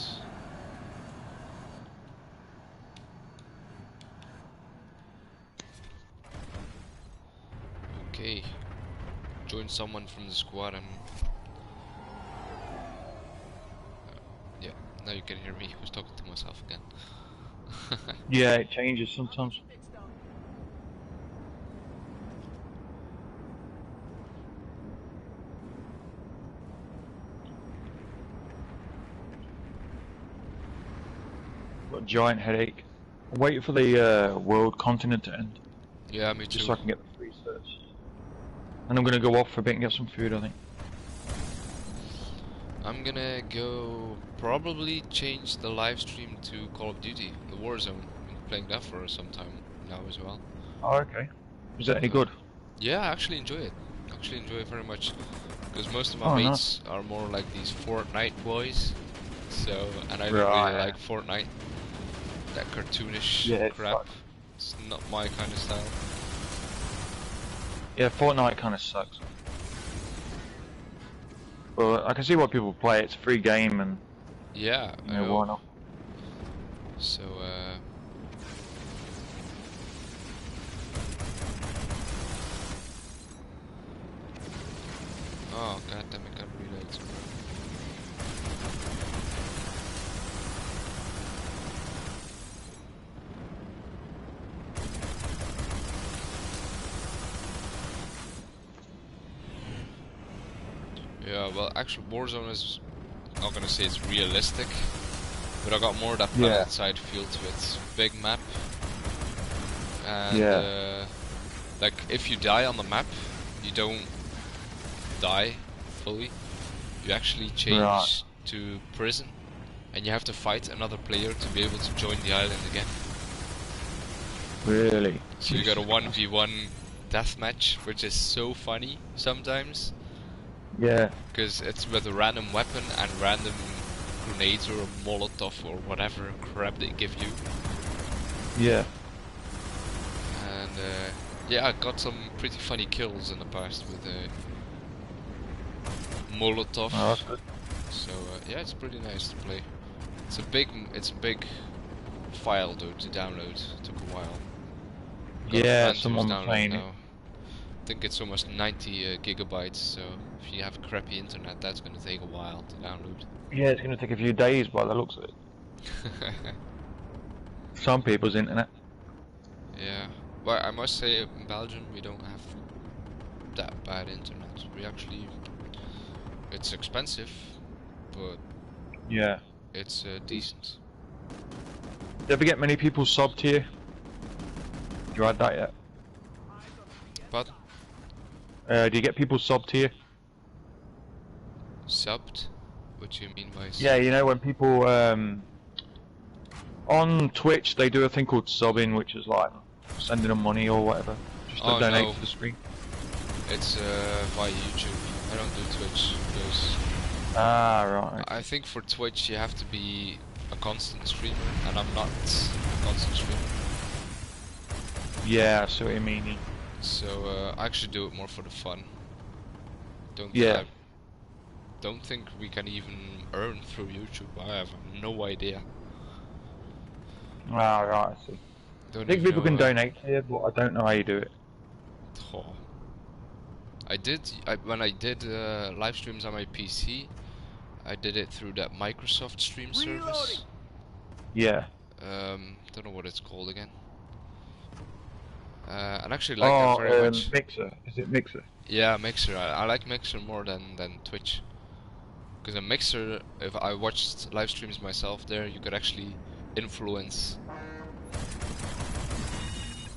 Okay, join someone from the squad and yeah, now you can hear me. I was talking to myself again. Yeah, it changes sometimes. Got a giant headache. I'm waiting for the world continent to end, Yeah, me just too. so I can get the free certs. And I'm gonna go off for a bit and get some food, I think. I'm gonna go probably change the live stream to Call of Duty, the Warzone. Been playing that for some time now as well. Oh, okay. Is that any good? Yeah, I actually enjoy it. Actually enjoy it very much. Because most of my Oh, mates are more like these Fortnite boys. So, and I don't Right. really like Fortnite. That cartoonish Yeah, it crap. sucks. It's not my kind of style. Yeah, Fortnite kind of sucks. But I can see why people play it. It's a free game, and Yeah, you I know, know. why not? So, oh god damn it, got reload. Yeah, well, actually, Warzone is not gonna say it's realistic, but I got more of that Yeah. Planetside feel to it. Big map, and Yeah. like if you die on the map, you don't die fully. You actually change Right. to prison, and you have to fight another player to be able to join the island again. Really? So you got a 1v1 deathmatch, which is so funny sometimes. Yeah. Because it's with a random weapon and random grenades or a Molotov or whatever crap they give you. Yeah. And yeah, I got some pretty funny kills in the past with a Molotov. Oh, that's good. So yeah, it's pretty nice to play. It's a big file though to download. It took a while. Got a Yeah, friend who's someone was downloading saying it. now. I think it's almost 90 gigabytes, so if you have crappy internet, that's gonna take a while to download. Yeah, it's going to take a few days by the looks of it. Some people's internet. Yeah, well, I must say in Belgium we don't have that bad internet. We actually, it's expensive, but Yeah. it's decent. Do you ever get many people subbed here? You had that yet? But Do you get people subbed here? subbed? What do you mean by Yeah, subbed? you know when people on Twitch they do a thing called subbing, which is like sending them money or whatever, just to Oh, donate no. to the stream. It's via YouTube. I don't do Twitch because Ah, right. I think for Twitch you have to be a constant streamer, and I'm not a constant streamer. Yeah, I see what you mean. So I actually do it more for the fun. Yeah. I don't think we can even earn through YouTube. I have no idea. Ah, right. I see. Don't I think even people know, can donate here, but I don't know how you do it. oh. When I did live streams on my PC, I did it through that Microsoft Stream service. Yeah. Don't know what it's called again. And I actually like that very much. Mixer. Is it Mixer? Yeah, Mixer. I like Mixer more than Twitch. Because a Mixer, if I watched live streams myself there, you could actually influence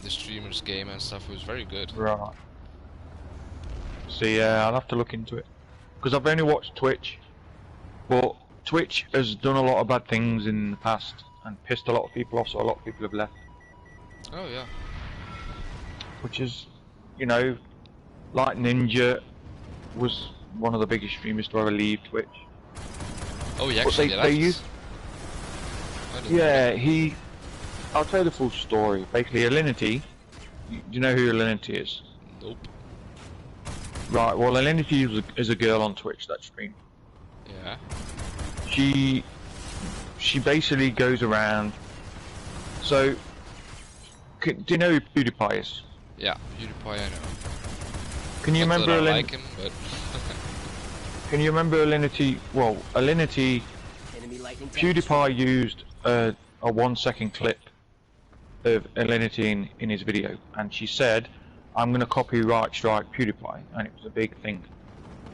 the streamer's game and stuff. It was very good. Right. So yeah, I'll have to look into it. Because I've only watched Twitch, but Twitch has done a lot of bad things in the past and pissed a lot of people off, so a lot of people have left. Oh yeah. Which is, you know, like Ninja was one of the biggest streamers to ever leave Twitch. Oh, he But actually they left? used, I didn't know yeah, I'll tell you the full story. Basically, Alinity, do you know who Alinity is? that. Nope. Right, well, Alinity is a girl on Twitch that streams. Yeah. She basically goes around. So, do you know who PewDiePie is? Yeah, PewDiePie, I know. Can you Not that remember I like him, but... Can you remember Alinity? Well, Alinity, Enemy lightning. PewDiePie used a 1-second clip of Alinity in his video, and she said, "I'm going to copyright strike PewDiePie," and it was a big thing.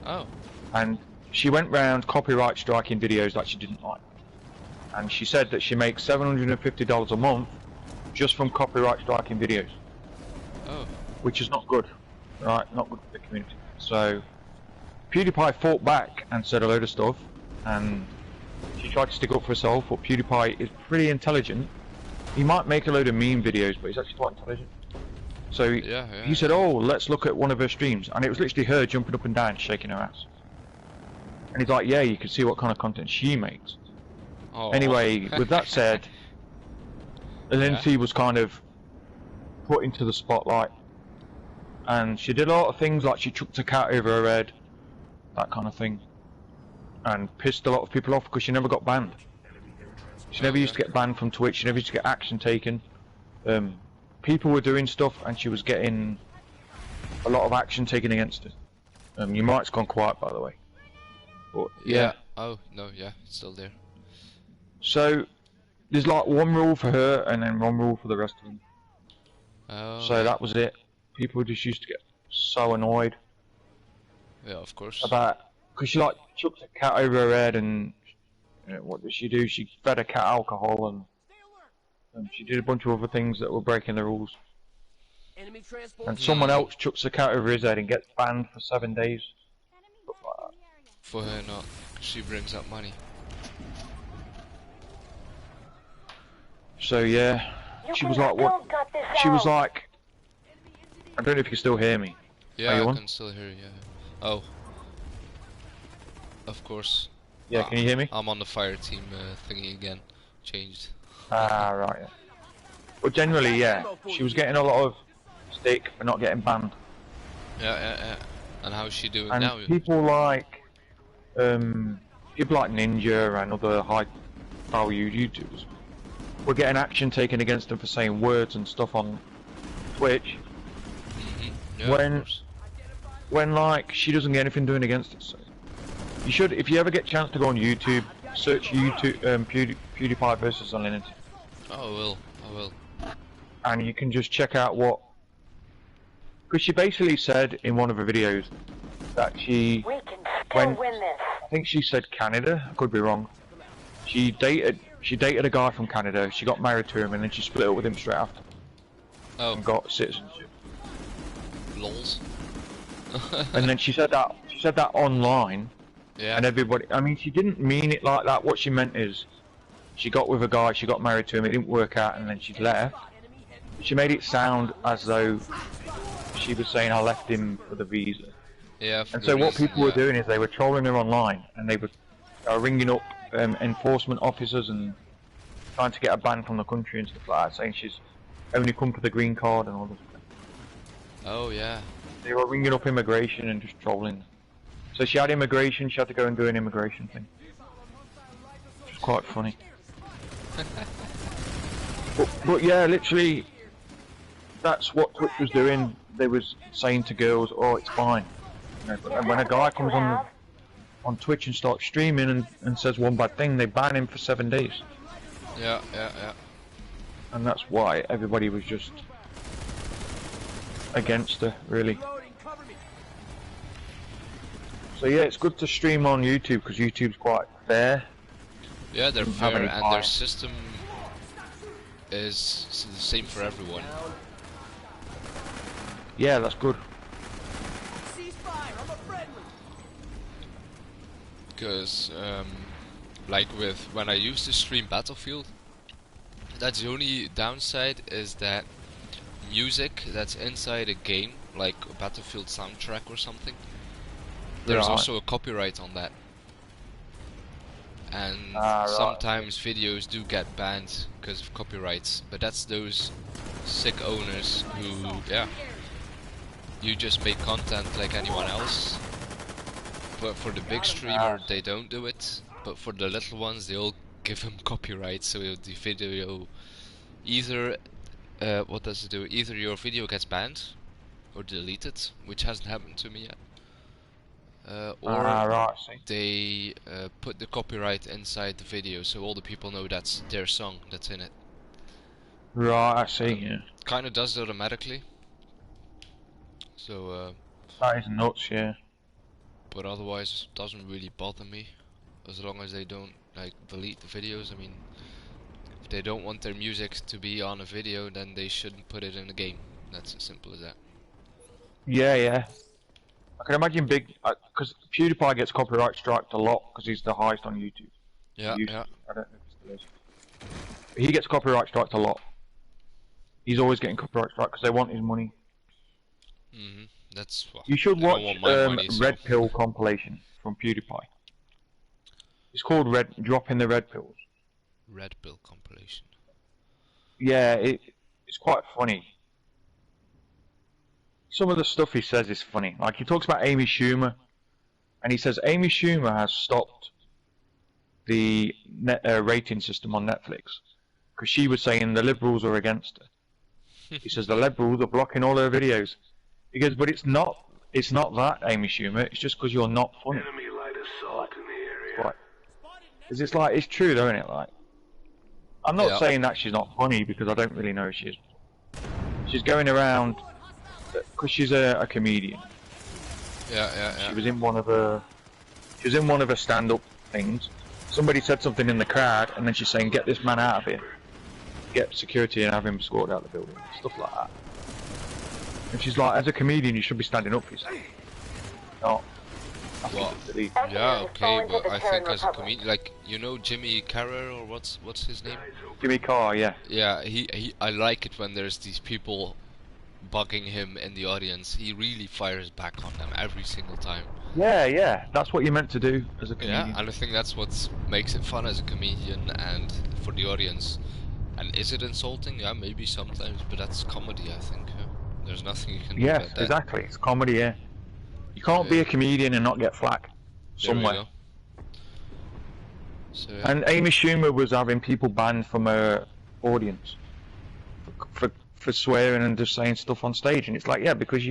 Oh. And she went round copyright striking videos that she didn't like, and she said that she makes $750 a month just from copyright striking videos, Oh. which is not good, right? Not good for the community. So PewDiePie fought back and said a load of stuff, and she tried to stick up for herself. But PewDiePie is pretty intelligent. He might make a load of meme videos, but he's actually quite intelligent. So he said, "Oh, let's look at one of her streams," and it was literally her jumping up and down, shaking her ass. And he's like, "Yeah, you can see what kind of content she makes." Oh. Anyway, with that said, Alinity was kind of put into the spotlight, and she did a lot of things like she chucked a cat over her head, that kind of thing, and pissed a lot of people off because she never got banned. She never used to get banned from Twitch. She never used to get action taken. People were doing stuff, and she was getting a lot of action taken against her. Your mic's gone quiet, by the way. But yeah. Oh, no, yeah, it's still there. So there's like one rule for her, and then one rule for the rest of them. Oh. So that was it. People just used to get so annoyed Yeah, of course. about, because she like chucked a cat over her head, and what did she do? She fed a cat alcohol, and she did a bunch of other things that were breaking the rules. Enemy transport. And someone else chucks the cat over his head and gets banned for 7 days. Stuff like that. For her not, 'cause she brings up money. So yeah, she was like, what? She was like, I don't know if you can still hear me. Yeah, Are you I on? can still hear you. Oh. Of course. Yeah, can you hear me? I'm on the fire team thingy again. Changed. Ah, right. Yeah. But generally, yeah, she was getting a lot of stick for not getting banned. Yeah. And how's she doing And now? people like Ninja and other high-valued YouTubers were getting action taken against them for saying words and stuff on Twitch. Yeah, when- of course. When like she doesn't get anything doing against it. So you should, if you ever get a chance to go on YouTube, search YouTube PewDiePie versus Unlimited, Oh, I will. and you can just check out what. Because she basically said in one of her videos that she, We can still When- win this. I think she said Canada, I could be wrong. She dated a guy from Canada. She got married to him, and then she split up with him straight after Oh, and got citizenship. lols. And then she said that online. Yeah. And everybody, I mean, she didn't mean it like that. What she meant is, she got with a guy, she got married to him, it didn't work out, and then she left. She made it sound as though she was saying, "I left him for the visa." Yeah. For And the so what reason, people were yeah. doing is they were trolling her online, and they were ringing up enforcement officers and trying to get her banned from the country and stuff like that, saying she's only come for the green card and all this stuff. Oh yeah. They were ringing up immigration and just trolling. So she had immigration, she had to go and do an immigration thing. Which was quite funny. but yeah, literally, that's what Twitch was doing. They was saying to girls, "Oh, it's fine." You know, but when a guy comes on Twitch and starts streaming and says one bad thing, they ban him for 7 days. Yeah. And that's why everybody was just against her, really. So yeah, it's good to stream on YouTube because YouTube's quite fair. Yeah, they're Doesn't have fair, any and their bias. system is the same for everyone. Yeah, that's good. Cease fire. I'm a friendly. Because Like with when I used to stream Battlefield, that's the only downside is that music that's inside a game, like a Battlefield soundtrack or something, there's Right. also a copyright on that. And Right. sometimes videos do get banned because of copyrights, but that's those sick owners who, yeah, you just make content like anyone else. But for the big streamer, they don't do it. But for the little ones, they all give them copyright, so the video either, what does it do? Either your video gets banned or deleted, which hasn't happened to me yet. Or Right, see. they put the copyright inside the video, so all the people know that's their song that's in it. Right, I see, yeah. Kind of does it automatically. So, That is nuts, yeah. but otherwise, it doesn't really bother me, as long as they don't like delete the videos. I mean, if they don't want their music to be on a video, then they shouldn't put it in a game. That's as simple as that. Yeah, yeah. I can imagine because PewDiePie gets copyright striked a lot because he's the highest on YouTube. Yeah, yeah. I don't know if he still is. But he gets copyright striked a lot. He's always getting copyright striked because they want his money. That's what. You should they watch don't want my money, so. Red Pill compilation from PewDiePie. It's called Dropping the Red Pills. Red Pill compilation. Yeah, it's quite funny. Some of the stuff he says is funny. Like he talks about Amy Schumer, and he says Amy Schumer has stopped the rating system on Netflix because she was saying the liberals are against her. He says the liberals are blocking all her videos. He goes, but it's not that, Amy Schumer. It's just because you're not funny. Enemy light assault in the area. Right. Because it's like it's true, though, isn't it? Like, I'm not Yeah. saying that she's not funny because I don't really know if she is. She's going around because she's a comedian. Yeah. She was in one of her stand-up things. Somebody said something in the crowd, and then she's saying, "Get this man out of here. Get security and have him escorted out of the building." Stuff like that. And she's like, as a comedian, you should be standing up for yourself. Not. Well, yeah, okay, but I think as a comedian, like, you know Jimmy Carrer, or what's his name? Jimmy Carr, yeah. Yeah, I like it when there's these people bugging him in the audience. He really fires back on them every single time. Yeah. That's what you're meant to do as a comedian. Yeah, and I think that's what makes it fun as a comedian and for the audience. And is it insulting? Yeah, maybe sometimes, but that's comedy, I think. Yeah. There's nothing you can do Yes, about that. exactly. It's comedy, yeah. You can't be a comedian and not get flack There we somewhere. go. So, yeah. And Amy Schumer was having people banned from her audience for swearing and just saying stuff on stage, and it's like, yeah, because